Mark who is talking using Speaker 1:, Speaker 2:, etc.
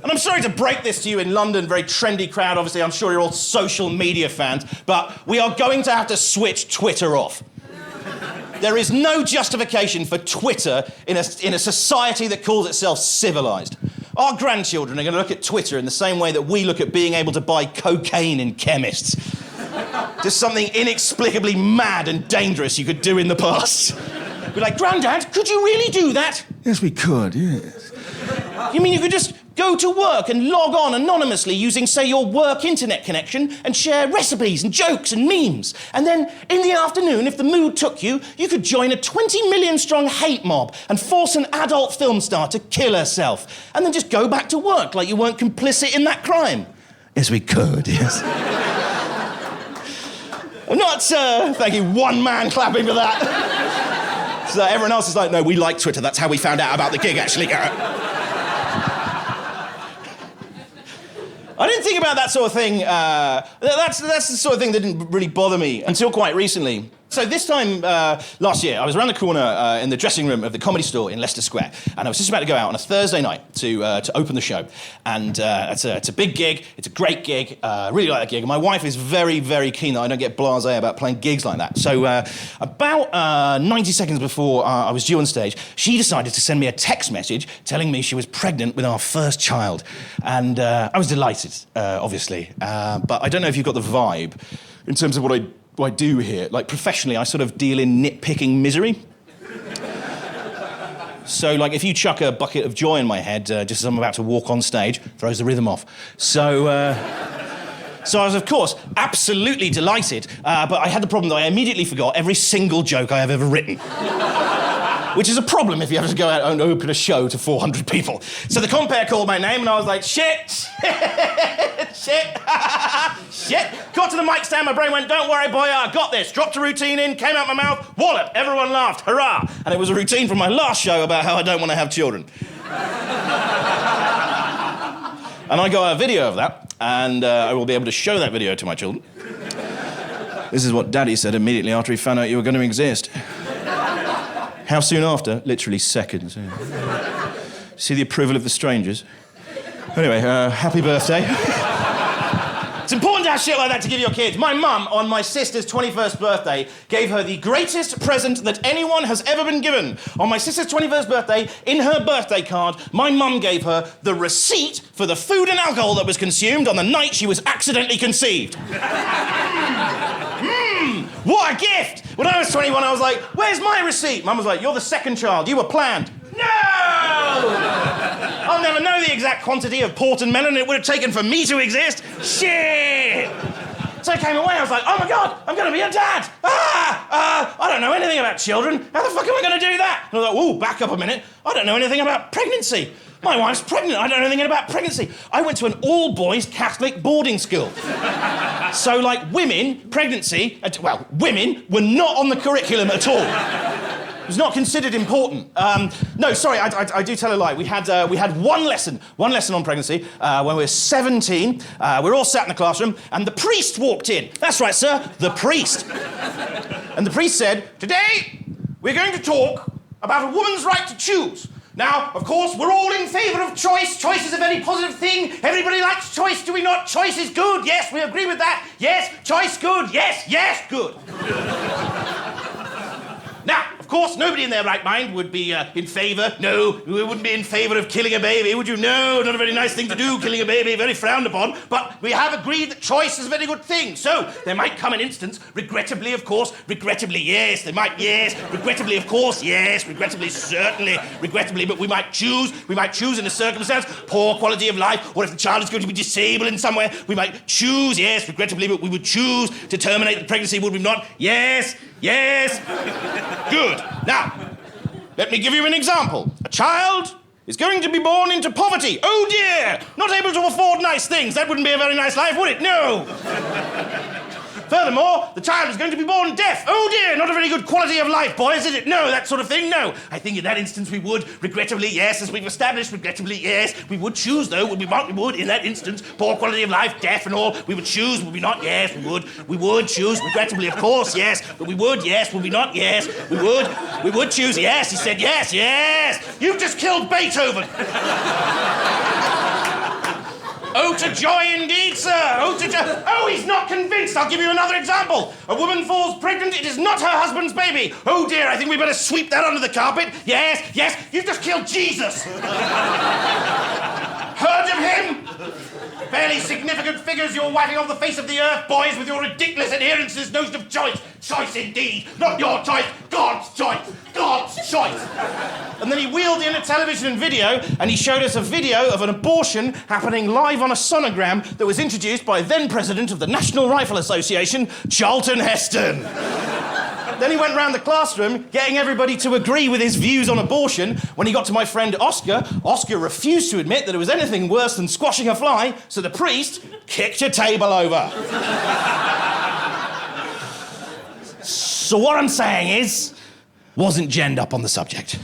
Speaker 1: And I'm sorry to break this to you in London, very trendy crowd, obviously, I'm sure you're all social media fans, but we are going to have to switch Twitter off. There is no justification for Twitter in a society that calls itself civilised. Our grandchildren are going to look at Twitter in the same way that we look at being able to buy cocaine in chemists. Just something inexplicably mad and dangerous you could do in the past. Be like, Grandad, could you really do that?
Speaker 2: Yes, we could, yes.
Speaker 1: You mean you could just go to work and log on anonymously using, say, your work internet connection and share recipes and jokes and memes? And then, in the afternoon, if the mood took you, you could join a 20 million strong hate mob and force an adult film star to kill herself. And then just go back to work like you weren't complicit in that crime.
Speaker 2: Yes, we could, yes.
Speaker 1: I'm not, thank you, one man clapping for that. So everyone else is like, no, we like Twitter. That's how we found out about the gig, actually, Garrett. I didn't think about that sort of thing. That's the sort of thing that didn't really bother me until quite recently. So this time last year, I was around the corner in the dressing room of the Comedy Store in Leicester Square, and I was just about to go out on a Thursday night to open the show. And it's a big gig, it's a great gig, I really like that gig. And my wife is very, very keen that I don't get blasé about playing gigs like that. So about 90 seconds before I was due on stage, she decided to send me a text message telling me she was pregnant with our first child. And I was delighted, obviously. But I don't know if you've got the vibe in terms of what I do here. Like, professionally, I sort of deal in nitpicking misery. So, like, if you chuck a bucket of joy in my head just as I'm about to walk on stage, throws the rhythm off. So I was, of course, absolutely delighted, but I had the problem that I immediately forgot every single joke I have ever written. Which is a problem if you have to go out and open a show to 400 people. So the compere called my name and I was like, shit, shit. Got to the mic stand, my brain went, don't worry, boy, I got this. Dropped a routine in, came out my mouth, wallop, everyone laughed, hurrah. And it was a routine from my last show about how I don't want to have children. And I got a video of that, and I will be able to show that video to my children. This is what Daddy said immediately after he found out you were going to exist. How soon after? Literally seconds. See the approval of the strangers? Anyway, happy birthday. It's important to have shit like that to give your kids. My mum, on my sister's 21st birthday, gave her the greatest present that anyone has ever been given. On my sister's 21st birthday, in her birthday card, my mum gave her the receipt for the food and alcohol that was consumed on the night she was accidentally conceived. What a gift! When I was 21, I was like, where's my receipt? Mum was like, you're the second child, you were planned. No! I'll never know the exact quantity of port and melon it would have taken for me to exist. Shit! So I came away, I was like, oh my God, I'm gonna be a dad! I don't know anything about children. How the fuck am I gonna do that? And I was like, whoa, back up a minute. I don't know anything about pregnancy. My wife's pregnant, I don't know anything about pregnancy. I went to an all-boys Catholic boarding school. So, like, pregnancy, women were not on the curriculum at all. It was not considered important. No, sorry, I do tell a lie. We had one lesson on pregnancy when we were 17. We were all sat in the classroom, and the priest walked in. That's right, sir, the priest. And the priest said, today, we're going to talk about a woman's right to choose. Now, of course, we're all in favour of choice. Choice is a very positive thing. Everybody likes choice, do we not? Choice is good. Yes, we agree with that. Yes, choice good. Yes, good. Now, of course, nobody in their right mind would be in favour. No, we wouldn't be in favour of killing a baby, would you? No, not a very nice thing to do, killing a baby, very frowned upon. But we have agreed that choice is a very good thing. So there might come an instance, regrettably, of course, regrettably, yes, there might, yes, regrettably, of course, yes, regrettably, certainly, regrettably, but we might choose in a circumstance, poor quality of life, or if the child is going to be disabled in some way, we might choose, yes, regrettably, but we would choose to terminate the pregnancy, would we not? Yes. Good. Now, let me give you an example. A child is going to be born into poverty. Oh dear! Not able to afford nice things. That wouldn't be a very nice life, would it? No. Furthermore, the child is going to be born deaf. Oh dear, not a very good quality of life, boys, is it? No, that sort of thing, no. I think in that instance we would, regrettably, yes, as we've established, regrettably, yes. We would choose, though, would we not? We would, in that instance, poor quality of life, deaf and all. We would choose, would we not? Yes, we would. We would choose, regrettably, of course, yes. But we would, yes, would we not? Yes, we would. We would choose, yes. He said, yes. You've just killed Beethoven. Oh, to joy indeed, sir. Oh, to joy. Oh, he's not convinced. I'll give you another example. A woman falls pregnant. It is not her husband's baby. Oh, dear, I think we better sweep that under the carpet. Yes, yes, you've just killed Jesus. Heard of him? Fairly significant figures you're wiping off the face of the earth, boys, with your ridiculous adherence to this notion of choice. Choice indeed. Not your choice. God's choice. God's choice. And then he wheeled in a television and video, and he showed us a video of an abortion happening live on a sonogram that was introduced by then-president of the National Rifle Association, Charlton Heston. Then he went round the classroom, getting everybody to agree with his views on abortion. When he got to my friend Oscar, Oscar refused to admit that it was anything worse than squashing a fly, so the priest kicked a table over. So what I'm saying is, wasn't genned up on the subject.